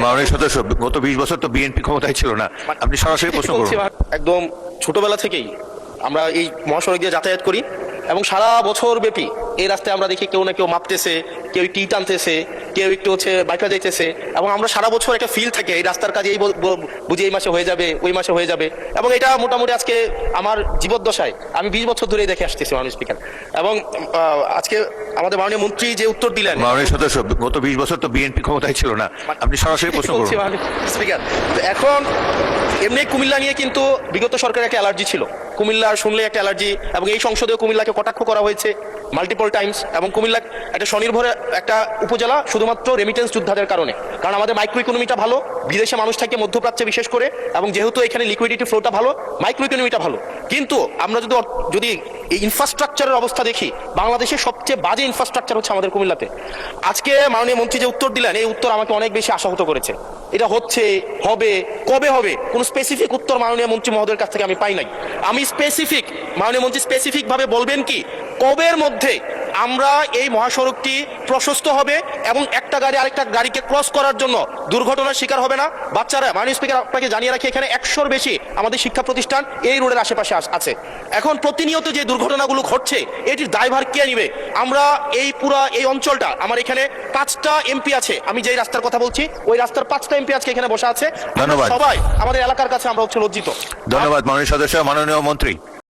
মাননীয় সদস্য, গত 20 বছর তো বিএনপি ক্ষমতায় ছিল না, আপনি সরাসরি প্রশ্ন করুন। একদম ছোটবেলা থেকেই আমরা এই মহাসড়ক দিয়ে যাতায়াত করি এবং সারা বছর ব্যাপী এই রাস্তায় আমরা দেখি কেউ না কেউ মাপতেছে, কেউ টি টানতেছে, কেউ একটু বাইকটা যাইতেছে এবং আমরা সারা বছর একটা ফিল থাকে এই রাস্তার কাজে এই বুঝি এই মাসে হয়ে যাবে, ওই মাসে হয়ে যাবে। এবং এটা মোটামুটি আজকে আমার জীবদ্দশায় আমি 20 বছর ধরেই দেখে আসতেছি মাননীয় স্পিকার। এবং আজকে আমাদের মাননীয় মন্ত্রী যে উত্তর দিলেন, মাননীয় সদস্য, গত 20 বছর তো বিএনপি ক্ষমতায় ছিল না, আপনি সরাসরি প্রশ্ন করুন। স্পিকার, এখন এমনি কুমিল্লা নিয়ে কিন্তু বিগত সরকারের একটা অ্যালার্জি ছিল, কুমিল্লার শুনলে একটা অ্যালার্জি, এবং এই সংসদেও কুমিল্লাকে কটাক্ষ করা হয়েছে মাল্টিপল টাইমস। এবং কুমিল্লা একটা স্বনির্ভর একটা উপজেলা শুধুমাত্র রেমিটেন্স যোদ্ধাদের কারণে, কারণ আমাদের মাইক্রো ইকোনমিটা ভালো, বিদেশে মানুষ থাকে মধ্যপ্রাচ্যে বিশেষ করে, এবং যেহেতু এখানে লিকুইডিটি ফ্লোটা ভালো, মাইক্রো ইকোনমিটা ভালো। কিন্তু আমরা যদি এই ইনফ্রাস্ট্রাকচারের অবস্থা দেখি, বাংলাদেশের সবচেয়ে বাজে ইনফ্রাস্ট্রাকচার হচ্ছে আমাদের কুমিল্লাতে। আজকে মাননীয় মন্ত্রী যে উত্তর দিলেন, এই উত্তর আমাকে অনেক বেশি আশাহত করেছে। এটা হচ্ছে, হবে, কবে হবে, কোন স্পেসিফিক উত্তর মাননীয় মন্ত্রী মহোদয়ের কাছ থেকে আমি পাই নাই। আমি স্পেসিফিক, মাননীয় মন্ত্রী স্পেসিফিক ভাবে বলবেন কি কবের মধ্যে আমরা এই মহাসড়কটি প্রশস্ত হবে এবং একটা গাড়ি আরেকটা গাড়িকে ক্রস করার জন্য দুর্ঘটনার শিকার হবে না। বাচ্চারা, মাননীয় স্পিকার আপনাকে জানিয়ে রাখি, এখানে 100-র বেশি আমাদের শিক্ষা প্রতিষ্ঠান এই রোডের আশেপাশে আছে। এখন প্রতিনিয়ত যে দুর্ঘটনাগুলো ঘটছে, এটির দায়ভার কে নিবে? আমরা এই অঞ্চলটা, আমার এখানে 5টা এমপি আছে, আমি যেই রাস্তার কথা বলছি ওই রাস্তার 5টা এমপি আজকে এখানে বসে আছে। ধন্যবাদ। সবাই আমাদের এলাকার কাছে আমরা লজ্জিত। ধন্যবাদ মাননীয় সদস্য। মাননীয় মন্ত্রী।